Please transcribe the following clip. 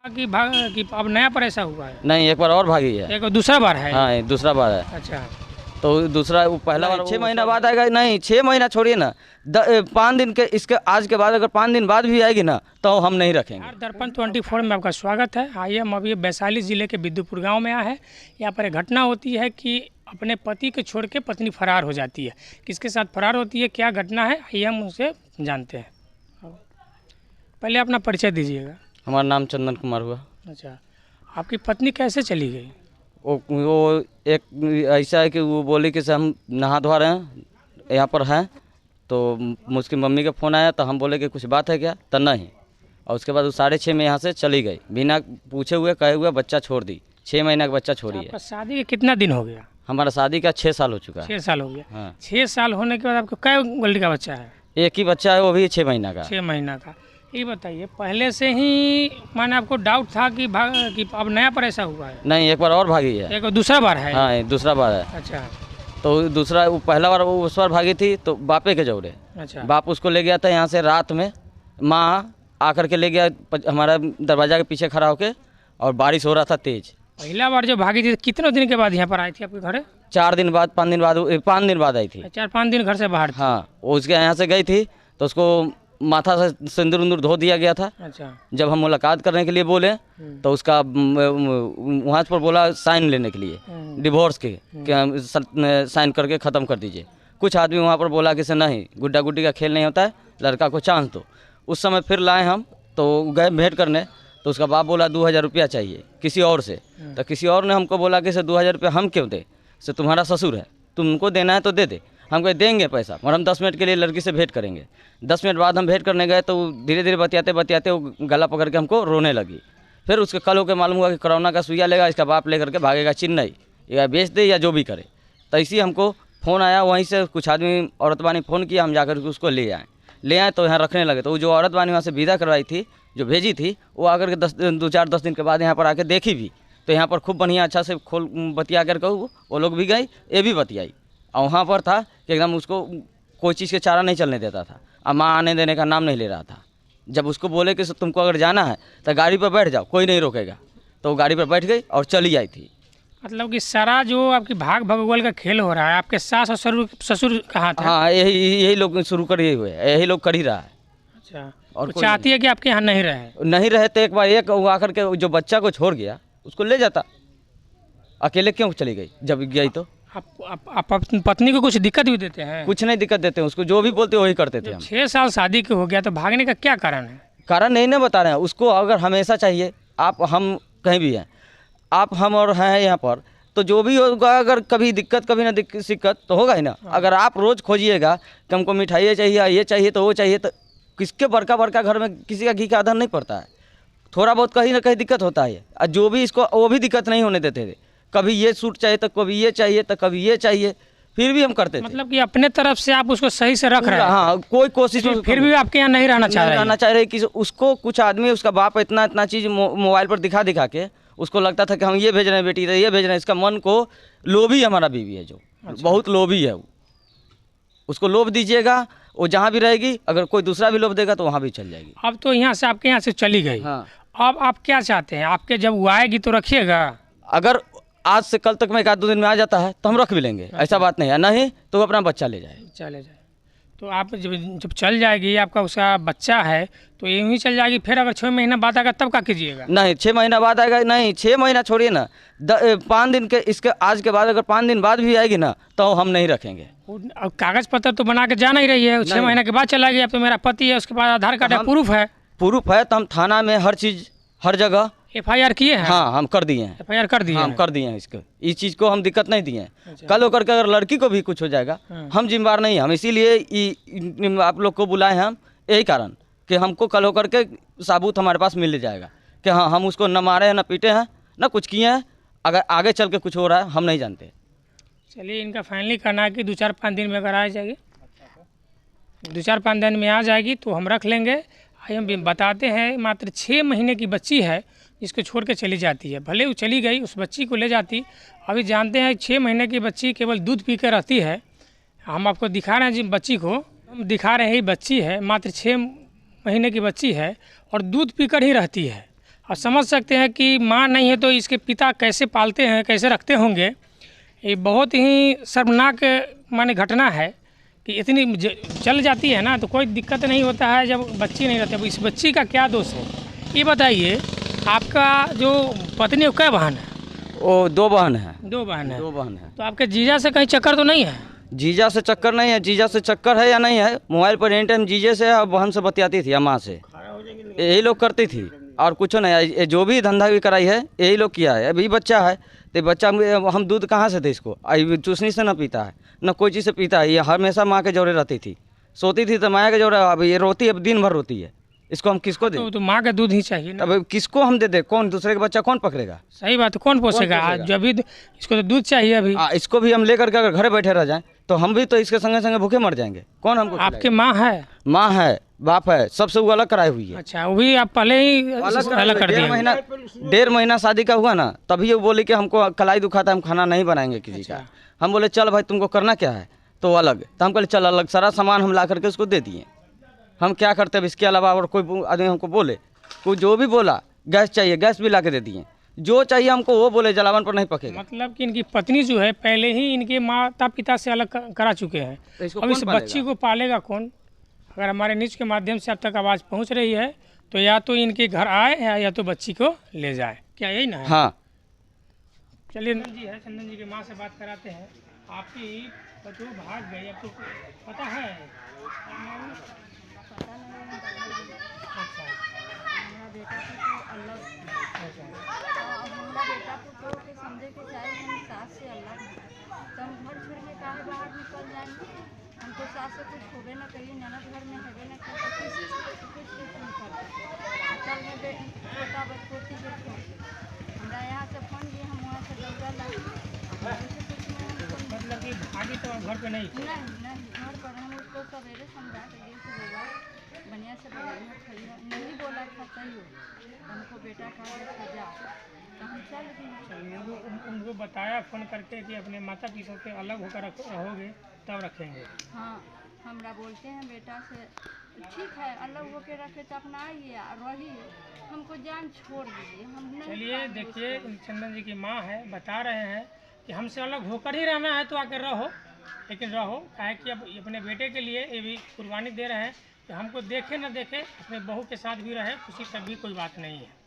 कि अब नया पर ऐसा हुआ है? नहीं, एक बार और भागी है। एक दूसरा बार है? हाँ, ये दूसरा बार है। अच्छा, तो दूसरा वो पहला बार 6 महीना बाद आएगा। नहीं, 6 महीना छोड़िए ना, 5 दिन के इसके आज के बाद अगर 5 दिन बाद भी आएगी ना तो हम नहीं रखेंगे। दर्पण 24 में आपका स्वागत है। आइए, हम अभी वैशाली जिले के बिद्दुपुर गांव में आए हैं। यहाँ पर एक घटना होती है कि अपने पति को छोड़ के पत्नी फरार हो जाती है। किसके साथ फरार होती है, क्या घटना है, आइए हम उनसे जानते हैं। पहले अपना परिचय दीजिएगा। हमारा नाम चंदन कुमार हुआ। अच्छा, आपकी पत्नी कैसे चली गई? वो एक ऐसा है कि वो बोली कि से हम नहा धोआ रहे हैं, यहाँ पर हैं, तो मुझकी मम्मी का फ़ोन आया तो हम बोले कि कुछ बात है क्या, तो नहीं। और उसके बाद वो 6:30 में यहाँ से चली गई, बिना पूछे हुए कहे हुए बच्चा छोड़ दी। 6 महीना का बच्चा छोड़ी है। आपका शादी के कितना दिन हो गया? हमारा शादी का 6 साल हो चुका है। 6 साल हो गया। हाँ। 6 साल होने के बाद आपको कै गोल्डी का बच्चा है? एक ही बच्चा है, वो भी 6 महीना का। 6 महीना का। ये बताइए, पहले से ही माने आपको डाउट था कि कि अब नया पर ऐसा हुआ है? नहीं, एक बार और भागी है। एक दूसरा बार है? हाँ, ये दूसरा बार है। अच्छा। तो दूसरा वो पहला बार वो उस बार भागी थी तो बापे के जोड़े। अच्छा। बाप उसको ले गया था यहाँ से रात में, माँ आकर के ले गया हमारा दरवाजा के पीछे खड़ा होके, और बारिश हो रहा था तेज। पहला बार जो भागी थी कितने दिन के बाद यहाँ पर आई थी आपके घर? 4 दिन बाद 5 दिन बाद 5 दिन बाद आई थी। 4-5 दिन घर से बाहर थी। हाँ, वो उसके यहाँ से गई थी तो उसको माथा से सिंदूर उंदूर धो दिया गया था। अच्छा। जब हम मुलाकात करने के लिए बोले तो उसका वहाँ पर बोला साइन लेने के लिए, डिवोर्स के, कि साइन करके ख़त्म कर दीजिए। कुछ आदमी वहाँ पर बोला कि से नहीं, गुड्डा गुड्डी का खेल नहीं होता है, लड़का को चांस दो। उस समय फिर लाए हम, तो गए भेंट करने, तो उसका बाप बोला 2000 रुपया चाहिए किसी और से। तो किसी और ने हमको बोला कि से 2000 रुपया हम क्यों दे, से तुम्हारा ससुर है, तुमको देना है तो दे दे। हम कहे देंगे पैसा, और हम 10 मिनट के लिए लड़की से भेंट करेंगे। 10 मिनट बाद हम भेंट करने गए तो धीरे धीरे बतियाते बतियाते वो गला पकड़ के हमको रोने लगी। फिर उसके कल होकर मालूम हुआ कि कोरोना का सुइया लेगा, इसका बाप लेकर के भागेगा चेन्नई, या बेच दे या जो भी करे। तो इसी हमको फ़ोन आया, वहीं से कुछ आदमी औरत वानी फ़ोन किया, हम जाकर के उसको ले आए तो यहाँ रखने लगे। तो वो जो औरत वानी वहाँ से विदा करवाई थी, जो भेजी थी, वो आकर के 10 दिन के बाद यहाँ पर आके देखी भी, तो यहाँ पर खूब बढ़िया अच्छा से खोल बतिया कर कहूँ, वो लोग भी गई, ये भी बतियाई। और वहाँ पर था कि एकदम उसको कोई चीज़ के चारा नहीं चलने देता था, और माँ आने देने का नाम नहीं ले रहा था। जब उसको बोले कि तुमको अगर जाना है तो गाड़ी पर बैठ जाओ, कोई नहीं रोकेगा, तो वो गाड़ी पर बैठ गई और चली आई थी। मतलब कि सारा जो आपकी भाग भगोल का खेल हो रहा है, आपके सास और ससुर कहाँ थे? हाँ, यही लोग शुरू कर हुए हैं, यही लोग कर ही रहा है। अच्छा। और वो चाहती है कि आपके यहाँ नहीं रहे तो एक बार एक आकर के जो बच्चा को छोड़ गया उसको ले जाता, अकेले क्यों चली गई जब गई तो? आप अपनी पत्नी को कुछ दिक्कत भी देते हैं? कुछ नहीं दिक्कत देते हैं उसको, जो भी बोलते वही करते थे हम। 6 साल शादी के हो गया तो भागने का क्या कारण है? कारण नहीं ना बता रहे हैं उसको। अगर हमेशा चाहिए, आप हम कहीं भी हैं, आप हम और हैं यहाँ पर, तो जो भी होगा, अगर कभी दिक्कत कभी ना दिक्कत तो होगा ही ना। अगर आप रोज़ खोजिएगा कि हमको मिठाई चाहिए, ये चाहिए तो वो चाहिए, तो किसके बड़का घर में किसी का घी का आधार नहीं पड़ता है, थोड़ा बहुत कहीं ना कहीं दिक्कत होता है। और जो भी इसको वो भी दिक्कत नहीं होने देते थे, कभी ये सूट चाहिए तो कभी ये चाहिए तो कभी ये चाहिए, फिर भी हम करते थे। मतलब कि अपने तरफ से आप उसको सही से रख रहे हैं? हाँ, कोई कोशिश फिर भी आपके यहाँ नहीं रहना चाह रहे कि उसको कुछ आदमी, उसका बाप इतना चीज़ मोबाइल पर दिखा के उसको लगता था कि हम ये भेज रहे हैं बेटी, ये भेज रहे हैं। इसका मन को लोभी हमारा बीवी है, जो बहुत लोभी है। उसको लोभ दीजिएगा, वो जहाँ भी रहेगी, अगर कोई दूसरा भी लोभ देगा तो वहाँ भी चल जाएगी। अब तो यहाँ से आपके यहाँ से चली गई। हाँ। अब आप क्या चाहते हैं? आपके जब वो आएगी तो रखिएगा? अगर आज से कल तक में 1-2 दिन में आ जाता है तो हम रख भी लेंगे। अच्छा। ऐसा बात नहीं है, नहीं तो अपना बच्चा ले जाए। चले जाए तो आप जब चल जाएगी, आपका उसका बच्चा है तो यूँ ही चल जाएगी। फिर अगर 6 महीना बाद आएगा तब क्या कीजिएगा? नहीं, 6 महीना बाद आएगा। नहीं, 6 महीना छोड़िए ना, 5 दिन के इसके आज के बाद अगर 5 दिन बाद भी आएगी ना तो हम नहीं रखेंगे। अब कागज पत्र तो बना के जाना ही रही है। 6 महीने के बाद चला गया, अब तो मेरा पति है, उसके पास आधार कार्ड है, प्रूफ है तो हम थाना में हर चीज़ हर जगह FIR किए हैं। हाँ, हम कर दिए हैं। FIR कर दिए? हम कर दिए हैं। इस चीज़ को हम दिक्कत नहीं दिए हैं। अच्छा। कल होकर के अगर लड़की को भी कुछ हो जाएगा, हम जिम्मेदार नहीं हैं। हम इसीलिए आप लोग को बुलाए हैं, हम यही कारण कि हमको कल होकर के साबूत हमारे पास मिल जाएगा कि हाँ, हम उसको न मारे हैं, न पीटे हैं, न कुछ किए हैं। अगर आगे चल के कुछ हो रहा है हम नहीं जानते। चलिए, इनका फाइनली करना है कि 2-4-5 दिन में अगर आ जाएगी, 2-4-5 दिन में आ जाएगी तो हम रख लेंगे। हम बताते हैं, मात्र 6 महीने की बच्ची है जिसको छोड़ के चली जाती है। भले वो चली गई, उस बच्ची को ले जाती। अभी जानते हैं 6 महीने की बच्ची केवल दूध पी कर रहती है। हम आपको दिखा रहे हैं जिस बच्ची को, हम दिखा रहे हैं, ये बच्ची है, मात्र 6 महीने की बच्ची है और दूध पीकर ही रहती है। और समझ सकते हैं कि माँ नहीं है तो इसके पिता कैसे पालते हैं, कैसे रखते होंगे। ये बहुत ही शर्मनाक माने घटना है कि इतनी चल जाती है ना तो कोई दिक्कत नहीं होता है जब बच्ची नहीं रहती। अब इस बच्ची का क्या दोष है ये बताइए। आपका जो पत्नी कै बहन है? वो 2 बहन है। 2 बहन है। 2 बहन है। तो आपके जीजा से कहीं चक्कर तो नहीं है? जीजा से चक्कर नहीं है। जीजा से चक्कर है या नहीं है, मोबाइल पर एनी टाइम जीजे से और बहन से बतियाती थी, अम्मा से, यही लोग करती थी और कुछ नहीं। ये जो भी धंधा भी कराई है यही लोग किया है। अभी बच्चा है तो बच्चा हम दूध कहाँ से दे इसको? चूसनी से ना पीता है ना कोई चीज़ से पीता है। ये हमेशा माँ के जोड़े रहती थी, सोती थी तो माँ के जोड़े। अब ये रोती है, अब दिन भर रोती है, इसको हम किसको दें? तो माँ का दूध ही चाहिए ना। अब किसको हम दे दे? कौन दूसरे का बच्चा कौन पकड़ेगा? सही बात है, कौन पोसेगा? जब भी इसको तो दूध चाहिए अभी। इसको भी हम लेकर के अगर घरे बैठे रह जाएं तो हम भी तो इसके संगे संगे भूखे मर जाएंगे। कौन हमको आपके माँ है? माँ है, बाप है, सबसे वो अलग कराई हुई है। अच्छा, वो भी आप पहले ही अलग कर दिए? 1.5 महीना शादी का हुआ ना, तभी वो बोली कि हमको कलाई दुखाता है, हम खाना नहीं बनाएंगे किसी का। हम बोले चल भाई तुमको करना क्या है, तो अलग। तो हम बोले चल अलग, सारा सामान हम ला करके उसको दे दिए। हम क्या करते हैं इसके अलावा? और कोई आदमी हमको बोले, कोई जो भी बोला गैस चाहिए, गैस भी ला के दे दिए। जो चाहिए हमको वो बोले, जलावन पर नहीं पकेगा। मतलब कि इनकी पत्नी जो है पहले ही इनके माता पिता से अलग करा चुके हैं। अब इस बच्ची को पालेगा कौन? अगर हमारे न्यूज़ के माध्यम से अब तक आवाज़ पहुंच रही है तो या तो इनके घर आए या तो बच्ची को ले जाए, क्या यही ना है? हाँ। चलिए जी है, चंदन जी की माँ से बात कराते हैं। आपकी बच्चों भाग गई, आपको पता है? बेटा पुतों के समझे के चाहे हम सास से अलग हैं तो हम घर छोड़ के काहे बाहर निकल जाएंगे? हमको सास से कुछ होबे ना करिए, ननद घर में हेबे ना करता, किसी से कुछ नहीं करता। चल में छोटा बचपोती के हमरा यहाँ से फोन दिए, हम वहाँ से दौड़ा ला। मतलब कि भागी तो घर पे नहीं? नहीं, घर पर हम उसको सवेरे समझा के गए थे, बोला बढ़िया से बढ़िया खरीदा नहीं बोला था चाहिए हमको बेटा का सजा, तो हम चल गए। उनको बताया फ़ोन करके कि अपने माता पिता से अलग होकर रहोगे तब रखेंगे? हाँ, हमरा बोलते हैं बेटा से ठीक है अलग होकर रखे तो अपना आइए रहिए, हमको जान छोड़ दीजिए, हम नहीं। चलिए देखिए, चंदन जी की माँ है, बता रहे हैं कि हमसे अलग होकर ही रहना है तो आकर रहो, लेकिन रहो काहे कि अब अपने बेटे के लिए ये भी कुर्बानी दे रहे हैं कि हमको देखे न देखे अपने बहू के साथ भी रहे, खुशी तब भी कोई बात नहीं है।